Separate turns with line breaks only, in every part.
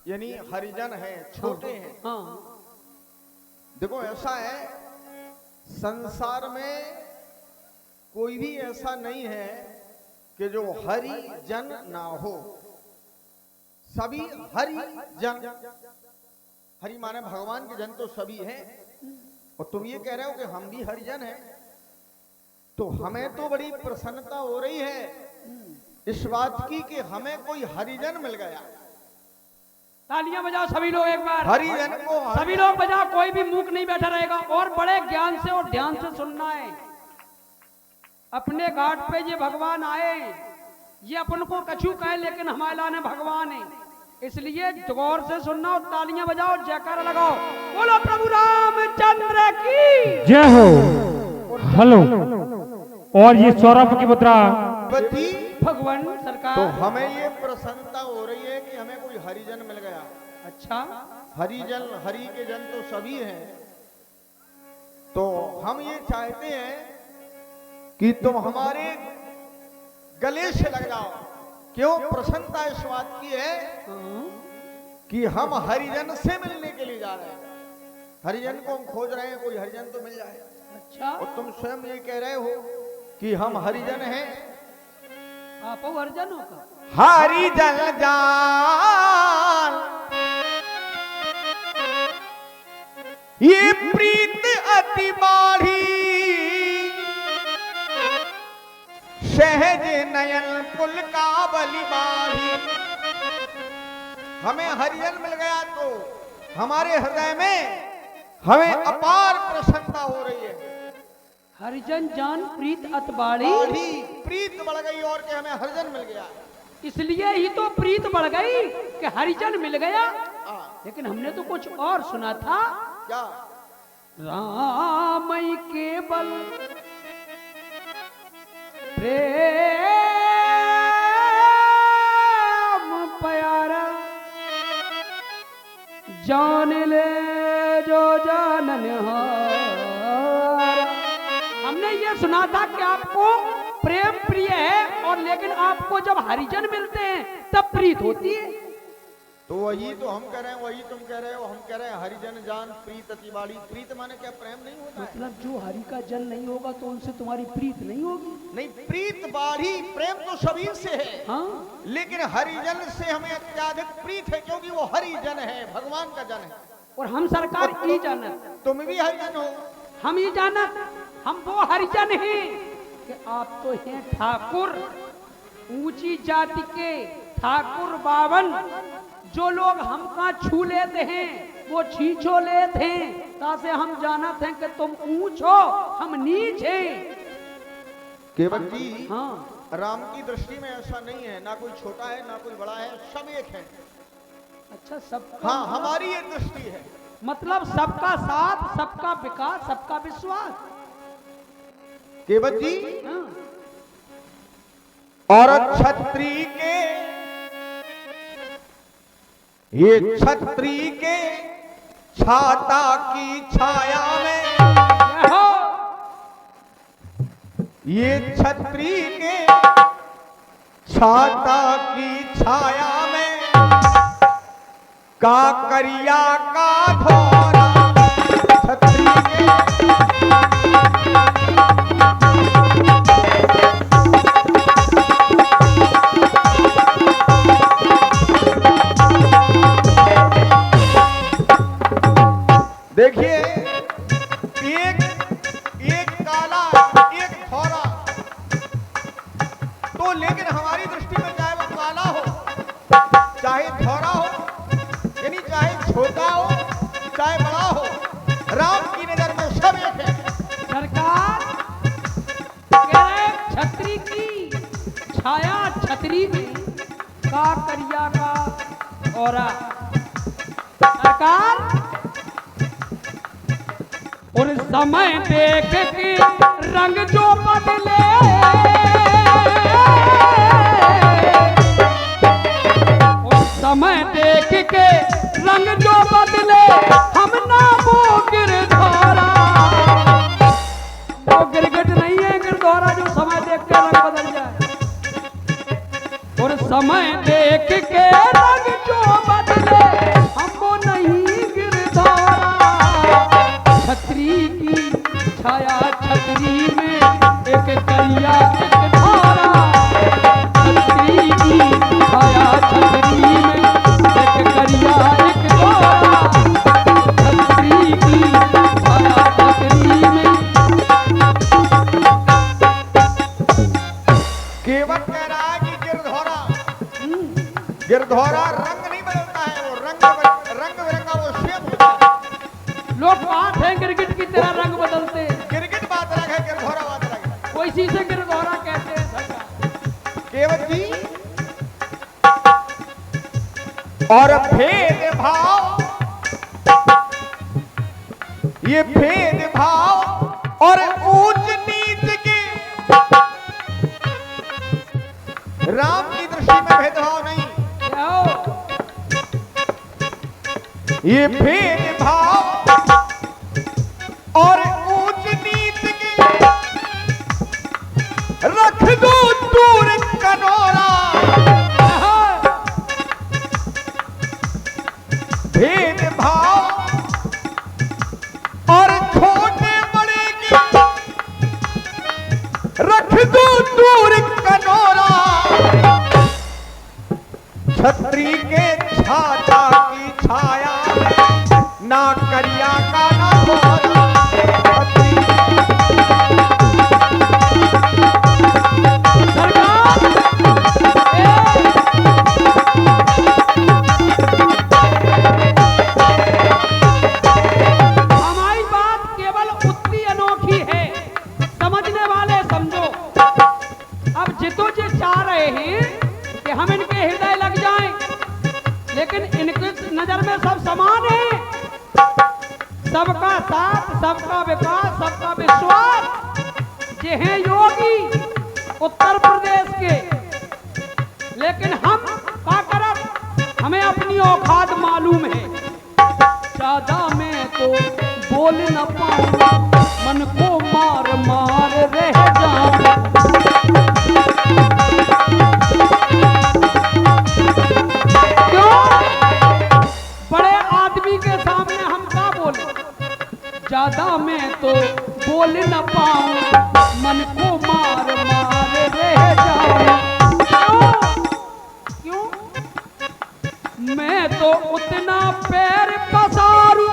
यानी हरिजन हैं, छोटे हैं।
हाँ।
देखो ऐसा है, संसार में कोई भी ऐसा नहीं है कि जो हरिजन ना हो। सभी हरिजन, हरि माने भगवान के जन तो सभी हैं। और तुम ये कह रहे हो कि हम भी हरिजन हैं, तो हमें तो बड़ी प्रसन्नता हो रही है इस बात की कि हमें कोई हरिजन मिल गया।
तालियां बजाओ सभी लोग एक बार।
हरिजन को
सभी लोग बजाओ, कोई भी मूक नहीं बैठा रहेगा। और बड़े ज्ञान से और ध्यान से सुनना है। अपने घाट पे ये भगवान आए, ये अपन को कछु कहे लेकिन हमारे लाने भगवान है, इसलिए गौर से सुनना और तालियां बजाओ, जयकारा लगाओ। बोलो प्रभु रामचंद्र की
जय हो। हेलो। और ये सौरभ की मुद्रा
भगवान सरकार।
तो हमें ये प्रसन्नता हो रही है कि हमें कोई हरिजन मिल गया।
अच्छा,
हरिजन, हरि के जन तो सभी हैं, तो हम ये चाहते हैं कि तुम हमारे गले से लग जाओ। क्यों प्रसन्नता इस बात की है कि हम हरिजन से मिलने के लिए जा रहे हैं। हरिजन को हम खोज रहे हैं, कोई हरिजन तो मिल जाए।
अच्छा।
और तुम स्वयं ये कह रहे हो कि हम हरिजन हैं।
आप हरिजनों का
हरिजन जान ये प्रीत अति बाढ़ी, सहज नयन पुल का बलि बाढ़ी। हमें हरिजन मिल गया तो हमारे हृदय में हमें अपार प्रसन्नता हो रही है।
हरिजन जान प्रीत अतबाड़ी,
प्रीत बढ़ गई और कि हमें हरिजन मिल गया।
इसलिए ही तो प्रीत बढ़ गई कि हरिजन मिल गया। लेकिन हमने तो कुछ और सुना था।
क्या?
राम केवल प्रेम प्यारा, जान ले जो जाननहारा। हमने ये सुना था कि आपको प्रेम प्रिय है, और लेकिन आपको जब हरिजन मिलते हैं तब प्रीत होती है।
तो वही तो हम कह रहे हैं, वही तुम कह रहे हो, हम कह रहे हैं हरिजन जान प्रीत अति बाड़ी। प्रीत माने क्या? प्रेम नहीं होता है?
मतलब जो हरि का जन नहीं होगा तो उनसे तुम्हारी प्रीत नहीं होगी।
नहीं, प्रीत बाढ़ी, प्रेम तो सभी से है।
हाँ,
लेकिन हरिजन से हमें अत्याधिक प्रीत है, क्योंकि वो हरिजन है, भगवान का जन है।
और हम सरकार ये जानत,
तुम भी हरिजन हो।
हम ये जानत, हम वो हरिजन हैं कि आप तो हैं ठाकुर, ऊंची जाति के ठाकुर बावन। जो लोग हमका छू लेते हैं वो छीछो लेते हैं, तासे हम जानते हैं कि तुम ऊंच हो, हम नीच हैं।
केवल जी,
हाँ,
राम की दृष्टि में ऐसा नहीं है, ना कोई छोटा है ना कोई बड़ा है, सब एक है।
अच्छा, सब।
हाँ, हमारी ये दृष्टि है।
मतलब सबका साथ, सबका विकास, सबका विश्वास।
केवल जी,
हाँ।
और क्षत्रिय के, ये क्षत्रिय के छाता की छाया में, ये क्षत्रिय के छाता की छाया में, काकरिया का धोरा क्षत्रिय के। देखिए, एक काला एक थोड़ा, तो लेकिन हमारी दृष्टि में चाहे वो काला हो चाहे थोड़ा हो, यानी चाहे छोटा हो चाहे बड़ा हो, राम की नजर में सब एक है।
सरकार कह रहे छतरी की छाया, छतरी में काकरिया का औरा। सरकार और समय देख के रंग जो बदले, और समय देख के रंग जो बदले, हम ना वो गिरधौरा। वो गिरगिट नहीं है गिरधौरा जो समय देख के रंग बदल जाए। और समय देख के रंग जो बदले,
घोड़ा रंग नहीं बदलता है, वो रंग बिरंगा वो शेप होता है।
लोग बात है गिरगिट की तरह रंग बदलते हैं।
गिरगिट बात अलग है, गिरघोड़ा बात अलग है।
कोई सी से गिरघोड़ा कहते हैं सरकार।
केवट जी और भेदभाव, ये भेदभाव और ऊंच नीच के, राम की दृष्टि में भेदभाव नहीं, ये भेदभाव और ऊंच नीच के रख दो दूर कनोरा, भेदभाव और छोटे बड़े की रख दो दूर कनोरा, छतरी के छाता की छाया ना करिया का ना गोरा,
हमारी बात केवल उतनी अनोखी है, समझने वाले समझो। अब जितो जी चाह रहे हैं कि हम इनके हृदय लग जाएं, लेकिन इनकी नजर में सब समान है, सबका साथ, सबका विकास, सबका विश्वास। ये हैं योगी उत्तर प्रदेश के, लेकिन हम क्या करब, हमें अपनी औकात मालूम है। ज्यादा मैं तो बोल न पाऊं, मन को मार मार रह जाऊं। क्यों? बड़े आदमी के सामने हम क्या बोले? ज्यादा मैं तो बोल न पाऊं, मन को मार मार रह जाऊं। क्यों? मैं तो उतना पैर पसारूं,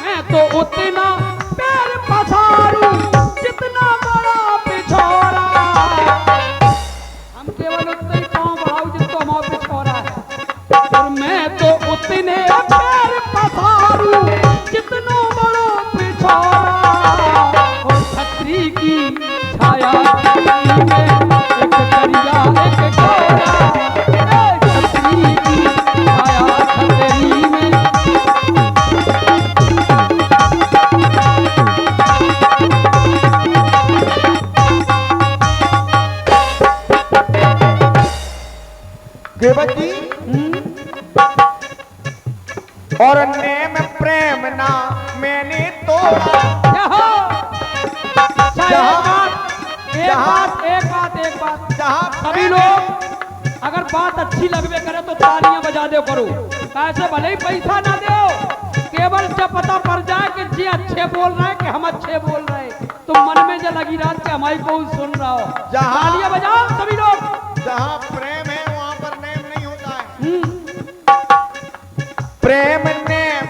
मैं तो उतना पैर पसारूं जितना बड़ा पिछोरा। हम केवल उतना ही पाँव बढ़ाऊं जितना हमारा पिछोरा है, और मैं तो उतने पैर पसारूं जितना बड़ा पिछोरा। और छतरी की छाया में एक करिया एक गोरा, छतरी की छाया छतरी में।
केवट जी और नेम प्रेम ना मैंने तोड़ा,
एक बात
जहां
सभी लोग अगर बात अच्छी लगवे करे तो तालियां बजा दो करो, कैसे भले ही पैसा ना दो, केवल जब पता पड़ जाए कि जी अच्छे बोल रहे हैं कि हम अच्छे बोल रहे हैं, तो मन में जो लगी रात के हमारी को सुन रहा हो, तालियां बजाओ सभी लोग।
जहां प्रेम है वहां पर नेम नहीं होता है। प्रेम नेम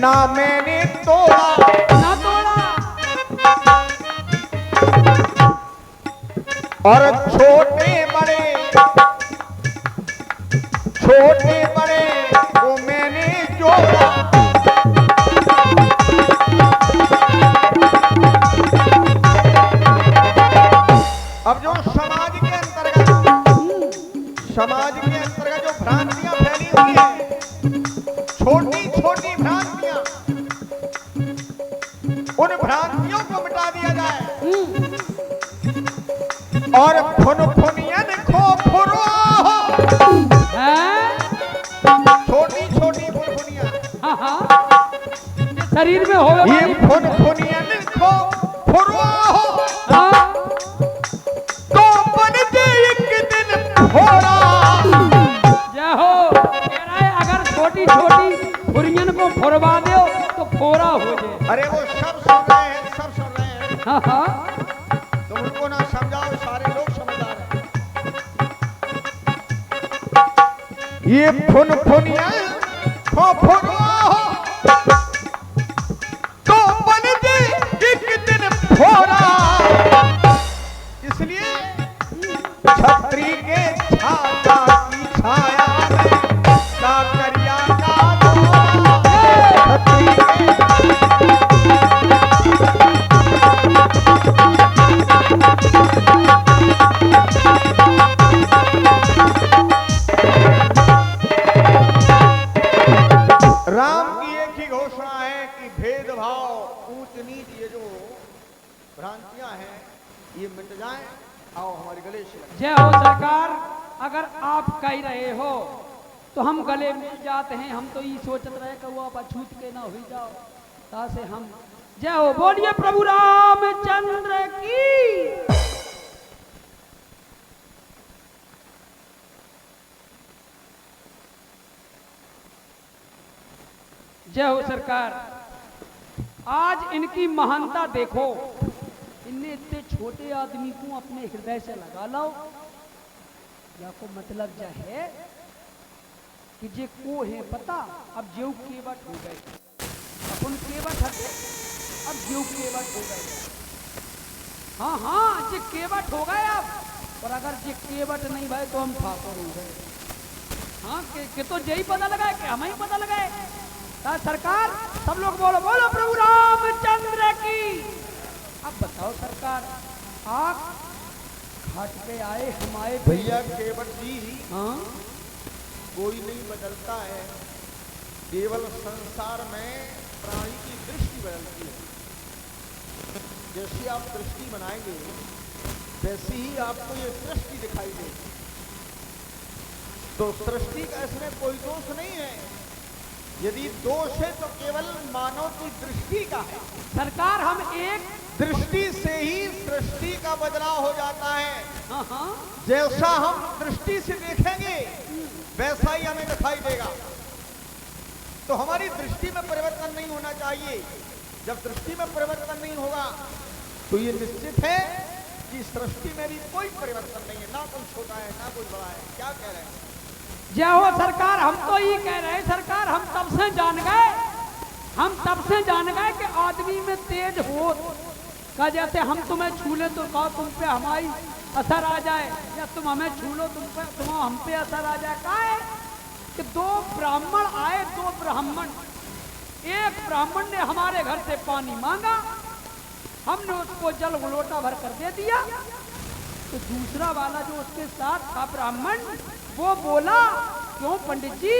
ना मैंने तोड़ा,
ना तोड़ा।
और छोटे बड़े वो मैंने जोड़ा। अब जो समाज के अंतर्गत जो भ्रांतियां फैली हुई है, छोटी छोटी भ्रांतियां, उन भ्रांतियों को मिटा दिया जाए और फुनफुनियन खो फुरो, छोटी छोटी फुनफुनियां,
शरीर में हो
ये फुनफुनियन खो फुरो तो बन दे एक दिन फोड़ा।
जय हो। कह रहा है अगर छोटी छोटी फुरियन को फुरवा दो तो फोड़ा हो जाए।
अरे वो सब सुन रहे हैं, सब सुन रहे हैं,
हाँ
तुम उनको ना समझाओ, सारे लोग समझदार हैं। ये फुनफुनिया खो फुरो तो बन दे एक दिन फोड़ा। इसलिए छतरी के छाता की ये मिट जाए, आओ हमारे गले से लगे।
जय हो सरकार। अगर आप कह रहे हो तो हम गले मिल जाते हैं। हम तो ये सोचते रहे कि वो आप अछूत के ना हुई जाओ, तासे हम। जय हो, बोलिए प्रभु रामचंद्र की। जय हो सरकार। आज इनकी महानता देखो। इनने इतने छोटे आदमी को अपने हृदय से लगा लो। या को मतलब जो है कि जे को है पता, अब जेऊ केवट हो गए। अपन केवट हटे, अब जेऊ केवट हो गए। हाँ हाँ, जे केवट हो गए अब। और अगर जे केवट नहीं भाई तो हम ठाकुर हो गए। हाँ के तो यही पता लगाए कि हमें ही पता लगाए। सरकार सब लोग बोलो, बोलो प्रभु रामचंद्र की। अब बताओ सरकार, आप घाट पे आए, हम आए
भैया केवट जी,
हाँ
कोई नहीं बदलता है, केवल संसार में प्राणी की दृष्टि बदलती है। जैसी आप दृष्टि बनाएंगे वैसी ही आपको ये सृष्टि दिखाई देगी। तो सृष्टि का इसमें कोई दोष नहीं है। यदि दोष है तो केवल मानव की दृष्टि का है।
सरकार, हम एक
दृष्टि से ही सृष्टि का बदलाव हो जाता है।
हाँ हाँ,
जैसा हम दृष्टि से देखेंगे वैसा ही हमें दिखाई देगा। तो हमारी दृष्टि में परिवर्तन नहीं होना चाहिए। जब दृष्टि में परिवर्तन नहीं होगा तो ये निश्चित है कि सृष्टि में भी कोई परिवर्तन नहीं है, ना कोई छोटा है ना कोई बड़ा है। क्या कह रहे हैं?
जय हो सरकार। हम तो ये कह रहे हैं सरकार, हम तब से जान गए, हम तब से जान गए कि आदमी में तेज हो का, जैसे हम तुम्हें छू ले तो कहो तुम पे हमारी असर आ जाए, या तुम हमें छू लो तुम हम पे असर आ जाए। का है कि दो ब्राह्मण आए, दो ब्राह्मण। एक ब्राह्मण ने हमारे घर से पानी मांगा, हमने उसको जल लोटा भर कर दे दिया। तो दूसरा वाला जो उसके साथ था ब्राह्मण, वो बोला, क्यों पंडित जी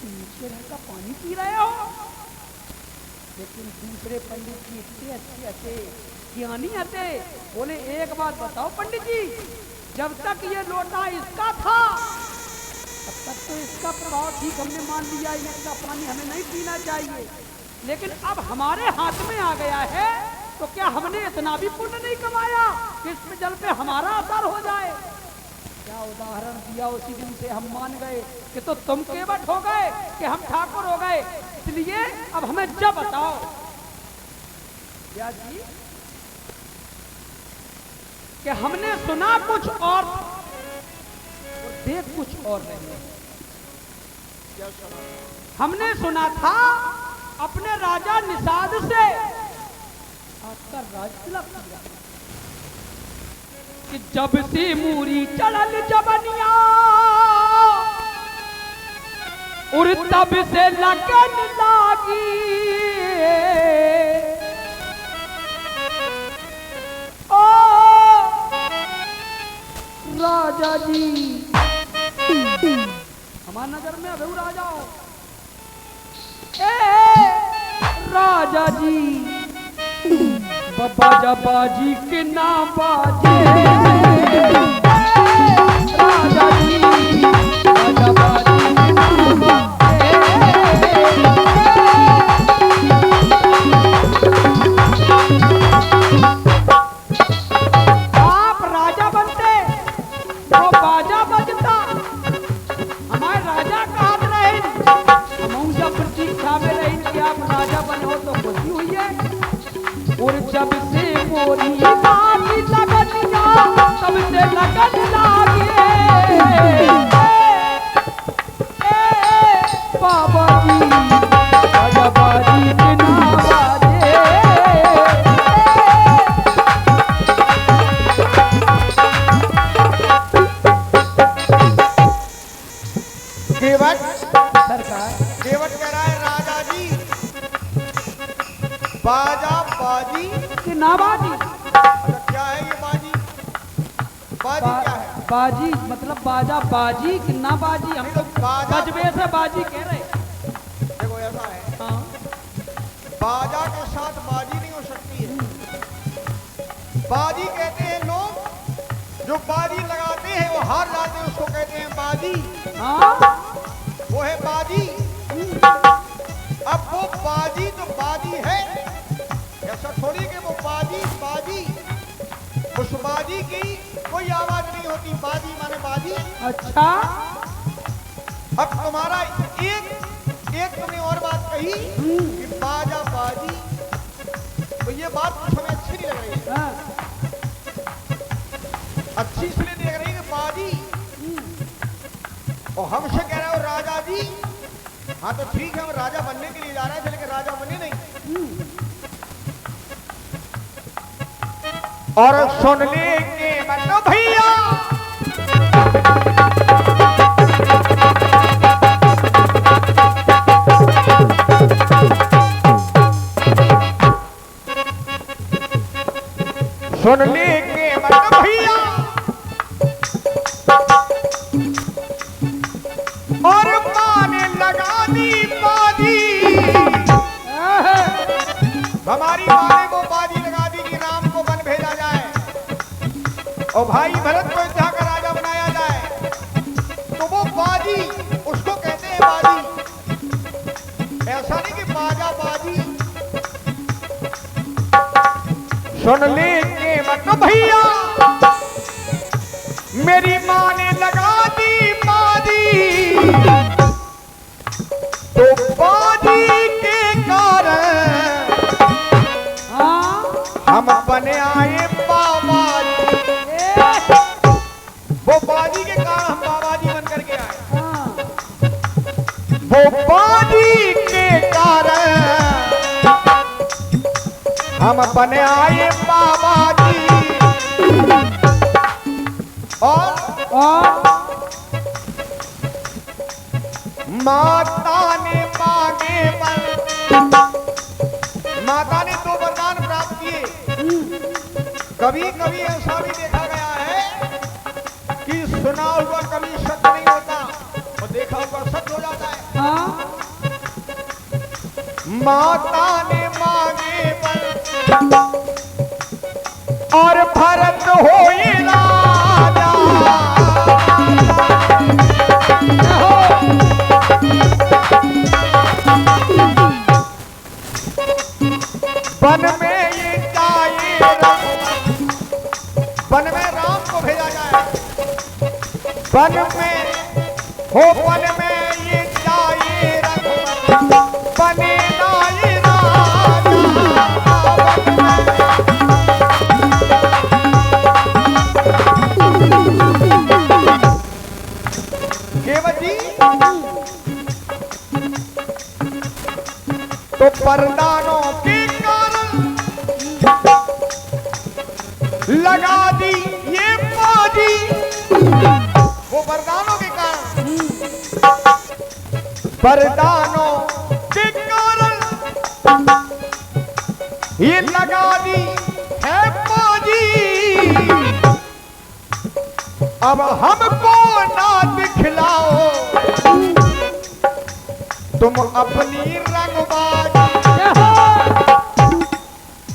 नीचे रहकर पानी पी रहे हो? लेकिन दूसरे पंडित जी इतने अच्छे हते, ज्ञानी हते, बोले एक बात बताओ पंडित जी, जब तक ये लोटा इसका था तब तक तो इसका प्रभाव ठीक हमने मान लिया, इसका पानी हमें नहीं पीना चाहिए। लेकिन अब हमारे हाथ में आ गया है तो क्या हमने इतना भी पुण्य नहीं कमाया कि इसमें जल पे हमारा असर हो जाए? क्या उदाहरण दिया, उसी दिन से हम मान गए कि तो तुम केवट हो गए कि हम ठाकुर हो गए। इसलिए अब हमें जब बताओ क्या जी कि हमने सुना कुछ और देख कुछ और नहीं।
क्या सुना?
हमने सुना था अपने राजा निषाद से आपका राज तिलक किया कि जब से मूरी चढ़ल जबनिया और तब से लगन लागी, ओ राजा जी, हमारी नजर में अभी राजा हो, ए राजा जी, बाजा बाजी के ना बाजे, राजा जी बाजा बाजी के ना बाजे। आप राजा बनते तो बाजा बजता, हमारे राजा कहाँ रहे, हम जब प्रतीक्षा में रहे कि आप राजा बनो तो खुशी हुई है। और जब से मोरी बाकी लगनिया तब से लगन लागे, बाबा जी बाजा बाजी के ना बाजे।
केवट
सरकार,
केवट कह रहा है राजा जी बाजा बाजी
कि ना बाजी।
अच्छा क्या है ये बाजी? बाजी क्या है?
बाजी मतलब बाजा बाजी कि ना बाजी, हम तो
बाजा
बजबे से बाजी कह रहे।
देखो ऐसा है,
हाँ
बाजा के साथ बाजी नहीं हो सकती है। बाजी कहते हैं लोग, जो बाजी लगाते हैं वो हार जाते हैं, उसको कहते हैं बाजी।
हाँ
वो है बाजी। अब वो बाजी तो बाजी है, ऐसा थोड़ी कि वो बाजी बाजी, उस बाजी की कोई आवाज नहीं होती। बाजी माने बाजी।
अच्छा
अब तुम्हारा एक तुमने और बात कही कि बाजा बाजी, तो ये बात कुछ हमें अच्छी नहीं लग रही है।
हाँ,
अच्छी इसलिए नहीं लग रही कि बाजी, और हमसे कह रहे हो राजा जी। हाँ तो ठीक है, हम राजा बनने के लिए जा रहे थे, लेकिन राजा बने नहीं। और सुनने के मतलब भैया सुनने के मतलब भैया और माने लगा दी बाजी। हमारी माँ ने वो बाजी लगा दी कि राम को वन भेजा जाए और भाई भरत को यहाँ का राजा बनाया जाए, तो वो बाजी उसको कहते हैं बाजी। ऐसा नहीं कि बाजा बाजी। सुन ले के मतलब भैया, मेरी माँ ने लगा दी बाजी, तो बाजी के कारण हम बने आए बाबा जी। वो बाजी के कारण हम बाबा जी बन करके आए। वो बाजी के कारण हम बने आए बाबा जी। और माता ने मांगे वर, माता ने 2 वरदान प्राप्त किए। कभी कभी ऐसा भी देखा गया है कि सुना हुआ कभी सत्य नहीं होता और देखा हुआ सत्य हो जाता है। माता ने मांगे वर और भरत होए राजा। वन में ये जाए वन में राम को भेजा जाए। वन में हो वन में ये जाए बने नाई केवल जी। तो परदानों के कारण लगा दी ये बाजी। वो वरदानों के कारण, वरदानों के कारण ये लगा दी है बाजी। अब हमको ना दिखलाओ तुम अपनी रंगबाजी।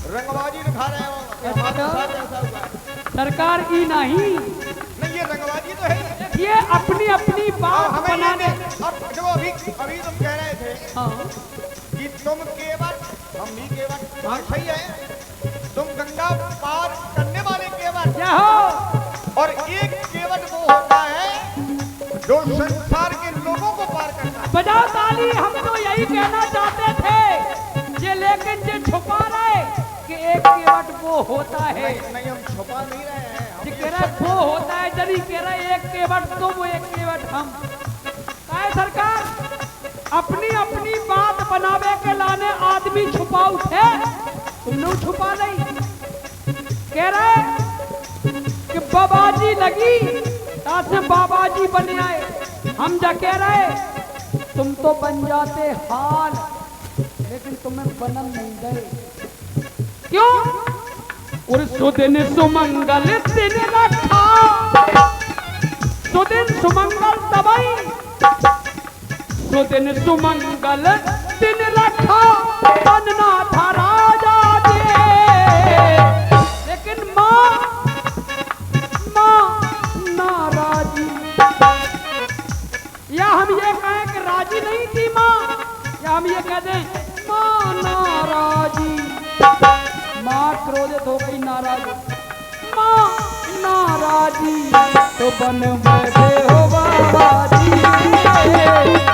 रंगबाजी दिखा रहे हो, हमारे साथ ऐसा हुआ है।
सरकार की नहीं,
ये रंगबाजी तो है।
ये अपनी अपनी बात
हमें
बनाने।
अब देखो, अभी तुम कह रहे थे कि तुम केवट, हम भी केवट। हाँ सही है, तुम गंगा पार करने वाले केवट, और एक केवट वो होता है जो संसार के लोगों को पार करता है।
बजाओ ताली। हम तो यही कहना चाहते थे ये, लेकिन ये छुपा रहे कि एक केवट वो होता है।
नहीं हम छुपा नहीं रहे हैं,
ये कह रहे वो होता है, जरी कह रहे एक केवट तुम, एक केवट हम। काय सरकार अपनी अपनी बात बनावे के लाने आदमी छुपाऊ थे, तुमने छुपा नहीं। कह रहे कि बाबाजी लगी साथ में बाबाजी बने आए। हम जा कह रहे तुम तो बन जाते हाल, लेकिन तुम्हें बनन नहीं गए। क्यों? और सुदिन सुमंगल दिन रखा, सुदिन सुमंगल तबई, सुदिन सुमंगल दिन रखा बनना था राजा जी। लेकिन माँ हम ये कहें कि राजी नहीं थी माँ, या हम ये कह दें माँ नाराजी, माँ क्रोधित हो गई, नाराज, माँ नाराजी तो बन बैठे हो बाबा जी।